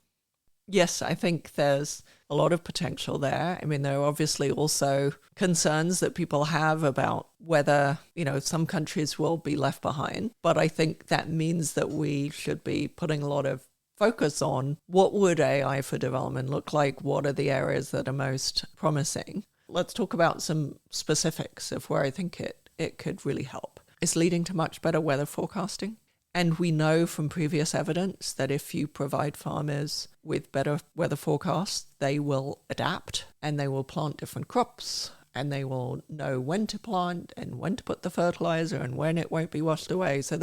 Speaker 3: Yes, I think there's a lot of potential there. I mean, there are obviously also concerns that people have about whether, some countries will be left behind. But I think that means that we should be putting a lot of focus on what would AI for development look like? What are the areas that are most promising? Let's talk about some specifics of where I think it could really help. It's leading to much better weather forecasting. And we know from previous evidence that if you provide farmers with better weather forecasts, they will adapt and they will plant different crops and they will know when to plant and when to put the fertilizer and when it won't be washed away. So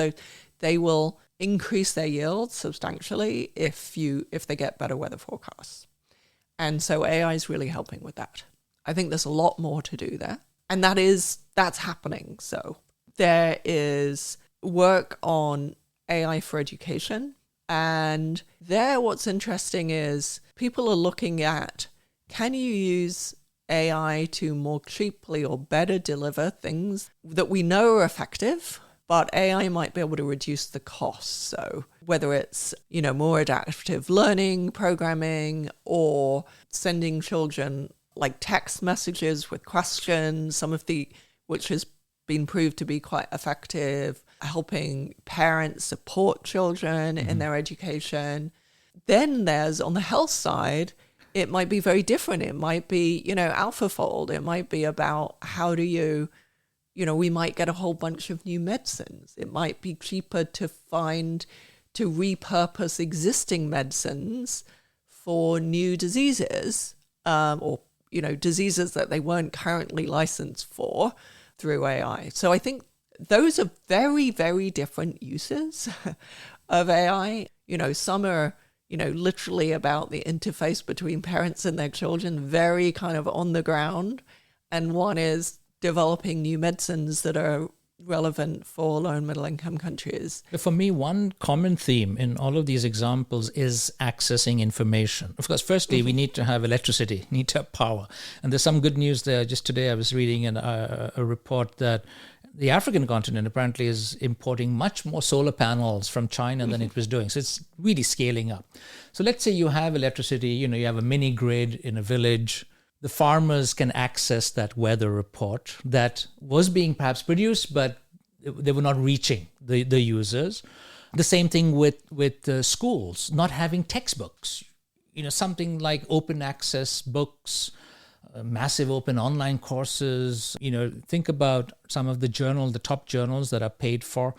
Speaker 3: they will increase their yields substantially if they get better weather forecasts. And so AI is really helping with that. I think there's a lot more to do there. And that's happening. So there is work on AI for education. And there, what's interesting is people are looking at, can you use AI to more cheaply or better deliver things that we know are effective, but AI might be able to reduce the costs. So whether it's, more adaptive learning, programming, or sending children like text messages with questions, which has been proved to be quite effective, helping parents support children in their education. Then there's, on the health side, it might be very different. It might be, AlphaFold. It might be about how do you, we might get a whole bunch of new medicines. It might be cheaper to repurpose existing medicines for new diseases, or, diseases that they weren't currently licensed for through AI. So I think those are very, very different uses of AI. Some are, literally about the interface between parents and their children, very kind of on the ground. And one is developing new medicines that are relevant for low and middle income countries.
Speaker 2: For me, one common theme in all of these examples is accessing information. Of course, firstly, we need to have electricity, need to have power. And there's some good news there. Just today I was reading a report that the African continent apparently is importing much more solar panels from China than it was doing. So it's really scaling up. So let's say you have electricity, you have a mini grid in a village. The farmers can access that weather report that was being perhaps produced, but they were not reaching the users. The same thing with schools, not having textbooks. Something like open access books, massive open online courses. Think about some of the top journals that are paid for.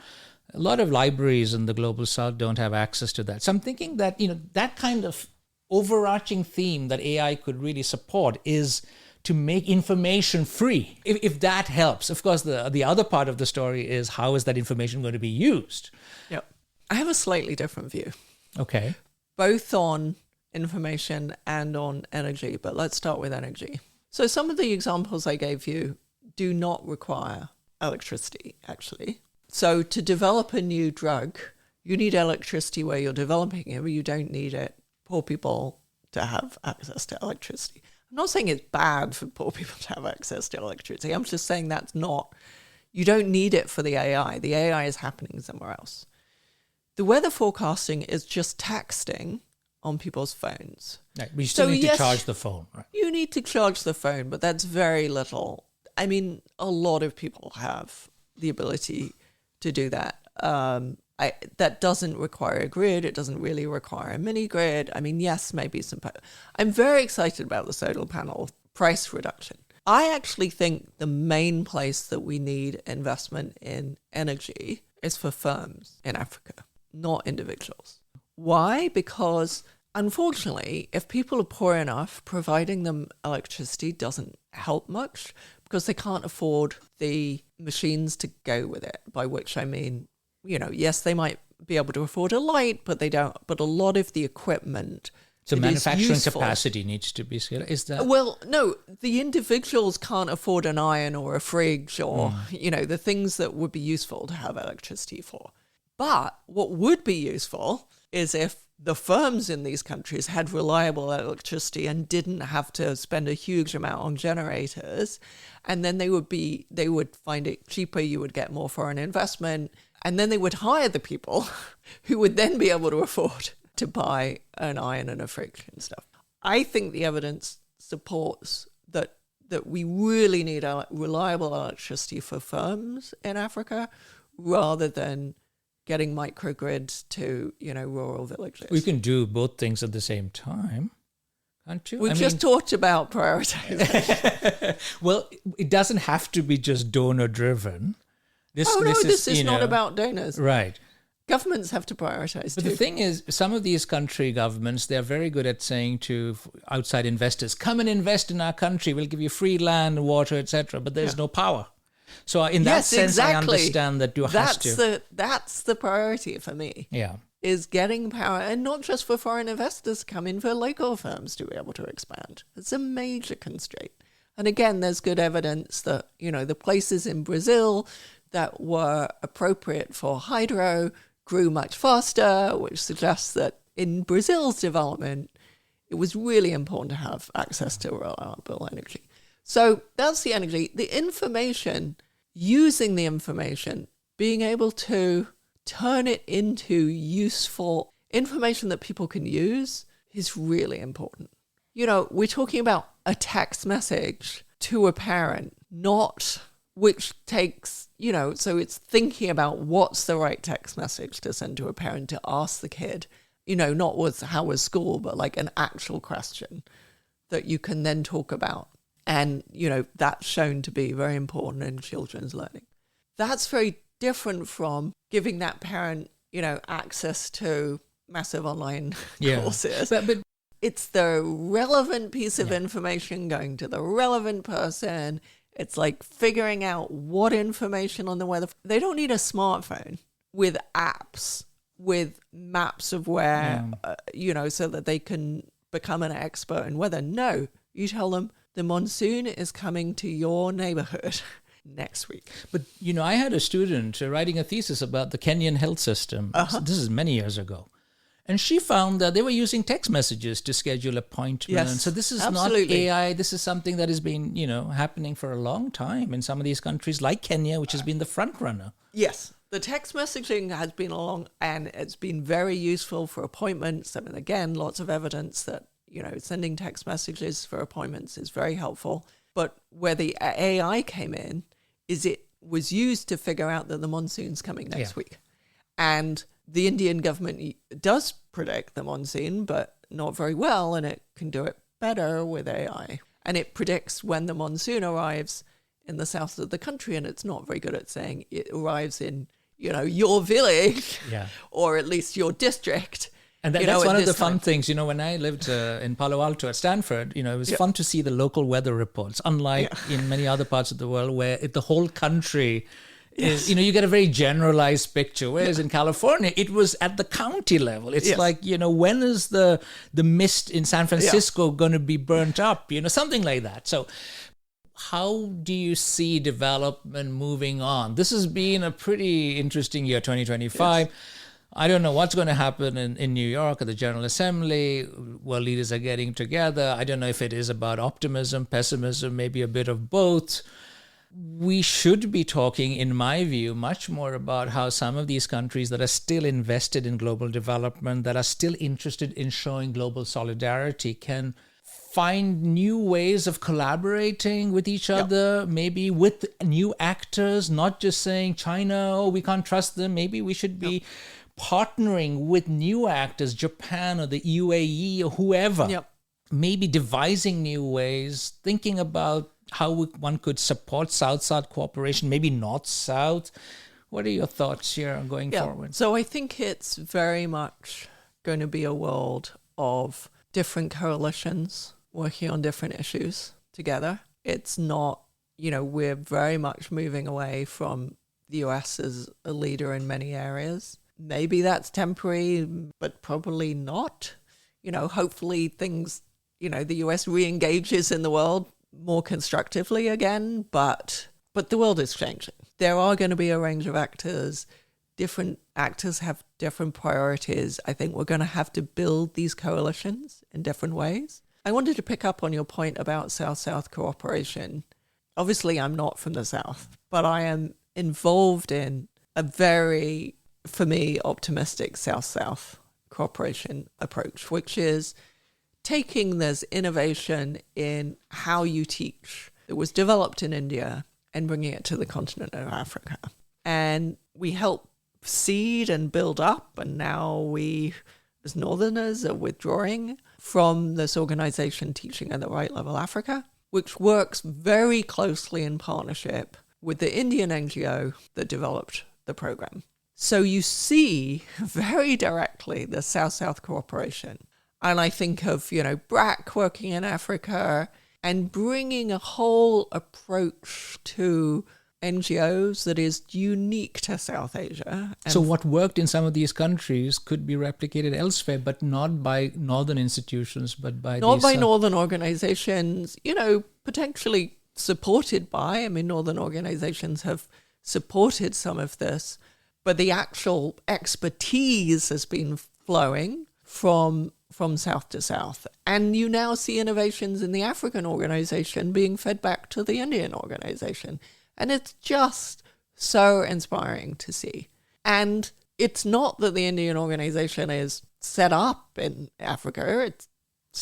Speaker 2: A lot of libraries in the global south don't have access to that. So I'm thinking that, that kind of overarching theme that AI could really support is to make information free, if that helps. Of course, the other part of the story is how is that information going to be used?
Speaker 3: Yep. I have a slightly different view.
Speaker 2: Okay.
Speaker 3: Both on information and on energy, but let's start with energy. So some of the examples I gave you do not require electricity, actually. So to develop a new drug, you need electricity where you're developing it, but you don't need it. Poor people to have access to electricity. I'm not saying it's bad for poor people to have access to electricity. I'm just saying you don't need it for the AI. The AI is happening somewhere else. The weather forecasting is just texting on people's phones.
Speaker 2: Right, but you still need to charge the phone, right?
Speaker 3: You need to charge the phone, but that's very little. I mean, a lot of people have the ability to do that. That doesn't require a grid. It doesn't really require a mini grid. I mean, yes, maybe some. I'm very excited about the solar panel price reduction. I actually think the main place that we need investment in energy is for firms in Africa, not individuals. Why? Because unfortunately, if people are poor enough, providing them electricity doesn't help much because they can't afford the machines to go with it, by which I mean, yes, they might be able to afford a light, but they don't. But a lot of the equipment.
Speaker 2: So manufacturing capacity needs to be scaled. Is that?
Speaker 3: Well, no, the individuals can't afford an iron or a fridge or, the things that would be useful to have electricity for. But what would be useful is if the firms in these countries had reliable electricity and didn't have to spend a huge amount on generators, and then they would find it cheaper, you would get more foreign investment, and then they would hire the people who would then be able to afford to buy an iron and a fridge and stuff. I think the evidence supports that we really need reliable electricity for firms in Africa rather than getting microgrids to, rural villages.
Speaker 2: We can do both things at the same time, can't you?
Speaker 3: We've just talked about prioritization.
Speaker 2: Well, it doesn't have to be just donor-driven. This
Speaker 3: this is not about donors.
Speaker 2: Right.
Speaker 3: Governments have to prioritize
Speaker 2: But
Speaker 3: too.
Speaker 2: the thing is, some of these country governments, they're very good at saying to outside investors, come and invest in our country, we'll give you free land, water, etc. But there's no power. So in that sense,
Speaker 3: exactly.
Speaker 2: I understand that you have to.
Speaker 3: That's the priority for me.
Speaker 2: Yeah.
Speaker 3: Is getting power, and not just for foreign investors to come in, for local firms to be able to expand. It's a major constraint. And again, there's good evidence that, the places in Brazil that were appropriate for hydro grew much faster, which suggests that in Brazil's development, it was really important to have access to reliable energy. So that's the energy. The information, using the information, being able to turn it into useful information that people can use is really important. We're talking about a text message to a parent, not which takes, so it's thinking about what's the right text message to send to a parent to ask the kid, not how was school, but like an actual question that you can then talk about. And, that's shown to be very important in children's learning. That's very different from giving that parent, access to massive online courses. But it's the relevant piece of information going to the relevant person. It's like figuring out what information on the weather. They don't need a smartphone with apps, with maps of where, so that they can become an expert in weather. No, you tell them the monsoon is coming to your neighborhood next week.
Speaker 2: But, I had a student writing a thesis about the Kenyan health system. So this is many years ago. And she found that they were using text messages to schedule appointments.
Speaker 3: Yes,
Speaker 2: so this is
Speaker 3: absolutely.
Speaker 2: not AI. This is something that has been, happening for a long time in some of these countries like Kenya, which has been the front runner.
Speaker 3: Yes. The text messaging has been along, and it's been very useful for appointments. I mean, again, lots of evidence that, sending text messages for appointments is very helpful. But where the AI came in is it was used to figure out that the monsoon's coming next week. And the Indian government does predict the monsoon, but not very well, and it can do it better with AI. And it predicts when the monsoon arrives in the south of the country, and it's not very good at saying it arrives in, your village or at least your district.
Speaker 2: And that's one of the fun things, when I lived in Palo Alto at Stanford, it was fun to see the local weather reports, unlike in many other parts of the world where the whole country is, you get a very generalized picture. Whereas in California, it was at the county level. It's like, when is the mist in San Francisco going to be burnt up? Something like that. So how do you see development moving on? This has been a pretty interesting year, 2025. Yes. I don't know what's going to happen in New York at the General Assembly. World leaders are getting together. I don't know if it is about optimism, pessimism, maybe a bit of both. We should be talking, in my view, much more about how some of these countries that are still invested in global development, that are still interested in showing global solidarity, can find new ways of collaborating with each other, maybe with new actors, not just saying China, we can't trust them. Maybe we should be partnering with new actors, Japan or the UAE or whoever, maybe devising new ways, thinking about how one could support South-South cooperation, maybe North-South. What are your thoughts here going forward?
Speaker 3: So I think it's very much going to be a world of different coalitions working on different issues together. It's not, we're very much moving away from the US as a leader in many areas. Maybe that's temporary, but probably not. Hopefully things, the US re-engages in the world more constructively again, but the world is changing. There are going to be a range of actors. Different actors have different priorities. I think we're going to have to build these coalitions in different ways. I wanted to pick up on your point about South-South cooperation. Obviously, I'm not from the South, but I am involved in a very, for me, optimistic South-South cooperation approach, which is taking this innovation in how you teach that was developed in India and bringing it to the continent of Africa. And we help seed and build up, and now we, as Northerners, are withdrawing from this organization, Teaching at the Right Level Africa, which works very closely in partnership with the Indian NGO that developed the program. So you see very directly the South-South cooperation. And I think of, BRAC working in Africa and bringing a whole approach to NGOs that is unique to South Asia. And
Speaker 2: so what worked in some of these countries could be replicated elsewhere, but not by northern institutions, but by
Speaker 3: northern organizations, potentially supported by, northern organizations have supported some of this, but the actual expertise has been flowing from south to south. And you now see innovations in the African organization being fed back to the Indian organization. And it's just so inspiring to see. And it's not that the Indian organization is set up in Africa. It's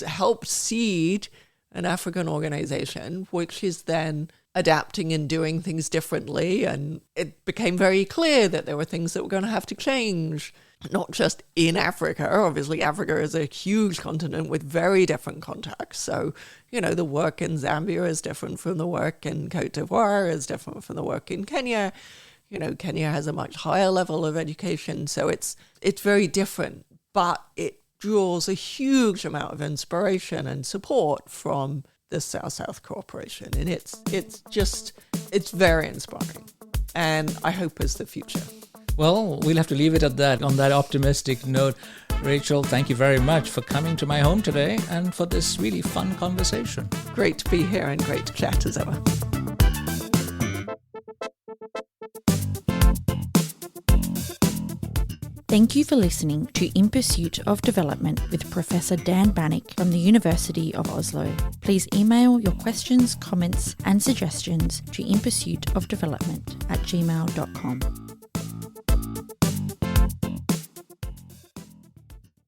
Speaker 3: helped seed an African organization, which is then adapting and doing things differently. And it became very clear that there were things that were going to have to change, not just in Africa. Obviously, Africa is a huge continent with very different contexts. So, the work in Zambia is different from the work in Cote d'Ivoire, is different from the work in Kenya. Kenya has a much higher level of education. So it's very different, but it draws a huge amount of inspiration and support from the South-South cooperation. And it's very inspiring. And I hope is the future.
Speaker 2: Well, we'll have to leave it at that, on that optimistic note. Rachel, thank you very much for coming to my home today and for this really fun conversation.
Speaker 3: Great to be here and great to chat as ever.
Speaker 1: Thank you for listening to In Pursuit of Development with Professor Dan Bannock from the University of Oslo. Please email your questions, comments and suggestions to inpursuitofdevelopment@gmail.com.